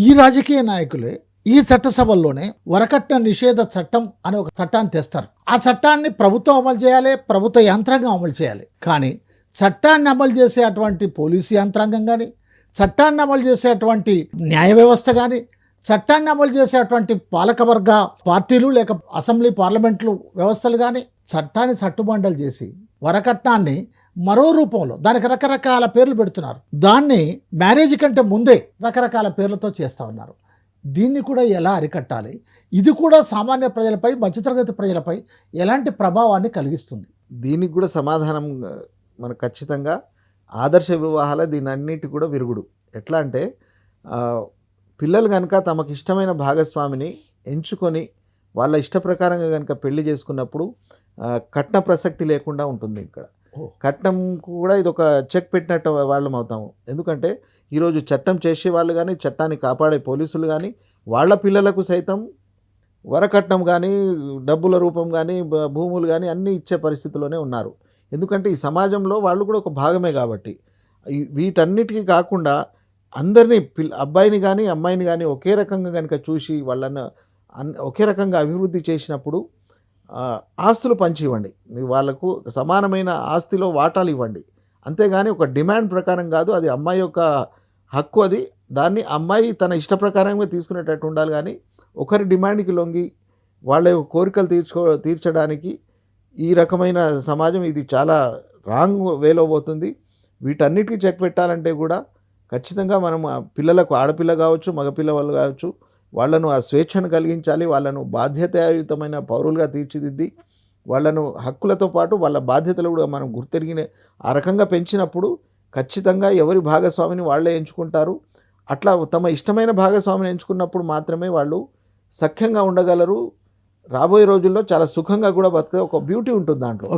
ఈ రాజకీయ నాయకులే ఈ చట్టసభల్లోనే వరకట్న నిషేధ చట్టం అనే ఒక చట్టాన్ని తెస్తారు. ఆ చట్టాన్ని ప్రభుత్వం అమలు చేయాలి, ప్రభుత్వ యంత్రాంగం అమలు చేయాలి. కానీ చట్టాన్ని అమలు చేసే అటువంటి పోలీసు యంత్రాంగం కానీ, చట్టాన్ని అమలు చేసేటువంటి న్యాయ వ్యవస్థ కానీ, చట్టాన్ని అమలు చేసేటువంటి పాలకవర్గ పార్టీలు లేక అసెంబ్లీ పార్లమెంట్లు వ్యవస్థలు కానీ చట్టాన్ని చట్టుబండలు చేసి వరకట్నాన్ని మరో రూపంలో దానికి రకరకాల పేర్లు పెడుతున్నారు. దాన్ని మ్యారేజ్ కంటే ముందే రకరకాల పేర్లతో చేస్తూ ఉన్నారు. దీన్ని కూడా ఎలా అరికట్టాలి? ఇది కూడా సామాన్య ప్రజలపై, మధ్యతరగతి ప్రజలపై ఎలాంటి ప్రభావాన్ని కలిగిస్తుంది? దీనికి కూడా సమాధానం మనకు ఖచ్చితంగా ఆదర్శ వివాహాల దీని అన్నిటి కూడా విరుగుడు. ఎట్లా అంటే పిల్లలు కనుక తమకు ఇష్టమైన భాగస్వామిని ఎంచుకొని వాళ్ళ ఇష్ట ప్రకారంగా కనుక పెళ్లి చేసుకున్నప్పుడు కట్న ప్రసక్తి లేకుండా ఉంటుంది. ఇక్కడ కట్నం కూడా ఇది ఒక చెక్ పెట్టినట్టు వాళ్ళం అవుతాము. ఎందుకంటే ఈరోజు చట్టం చేసే వాళ్ళు కానీ, చట్టాన్ని కాపాడే పోలీసులు కానీ వాళ్ళ పిల్లలకు సైతం వరకట్నం కానీ, డబ్బుల రూపం కానీ, భూములు కానీ అన్నీ ఇచ్చే పరిస్థితిలోనే ఉన్నారు. ఎందుకంటే ఈ సమాజంలో వాళ్ళు కూడా ఒక భాగమే కాబట్టి. వీటన్నిటికీ కాకుండా అందరినీ అబ్బాయిని కానీ అమ్మాయిని కానీ ఒకే రకంగా కనుక చూసి వాళ్ళని ఒకే రకంగా అభివృద్ధి చేసినప్పుడు ఆస్తులు పంచి ఇవ్వండి, వాళ్ళకు సమానమైన ఆస్తిలో వాటాలు ఇవ్వండి. అంతేగాని ఒక డిమాండ్ ప్రకారం కాదు, అది అమ్మాయి యొక్క హక్కు. అది దాన్ని అమ్మాయి తన ఇష్ట ప్రకారంగా తీసుకునేటట్టు ఉండాలి. కానీ ఒకరి డిమాండ్కి లొంగి వాళ్ళ కోరికలు తీర్చడానికి ఈ రకమైన సమాజం ఇది చాలా రాంగ్ వేలో పోతుంది. వీటన్నిటికీ చెక్ పెట్టాలంటే కూడా ఖచ్చితంగా మనం పిల్లలకు, ఆడపిల్ల కావచ్చు, మగపిల్ల వాళ్ళు కావచ్చు, వాళ్ళను ఆ స్వేచ్ఛను కలిగించాలి. వాళ్ళను బాధ్యతాయుతమైన పౌరులుగా తీర్చిదిద్ది వాళ్ళను హక్కులతో పాటు వాళ్ళ బాధ్యతలు కూడా మనం గుర్తెరిగిన ఆ రకంగా పెంచినప్పుడు ఖచ్చితంగా ఎవరి భాగస్వామిని వాళ్ళే ఎంచుకుంటారు. అట్లా తమ ఇష్టమైన భాగస్వామిని ఎంచుకున్నప్పుడు మాత్రమే వాళ్ళు సఖ్యంగా ఉండగలరు. రాబోయే రోజుల్లో చాలా సుఖంగా కూడా బతికే ఒక బ్యూటీ ఉంటుంది దాంట్లో.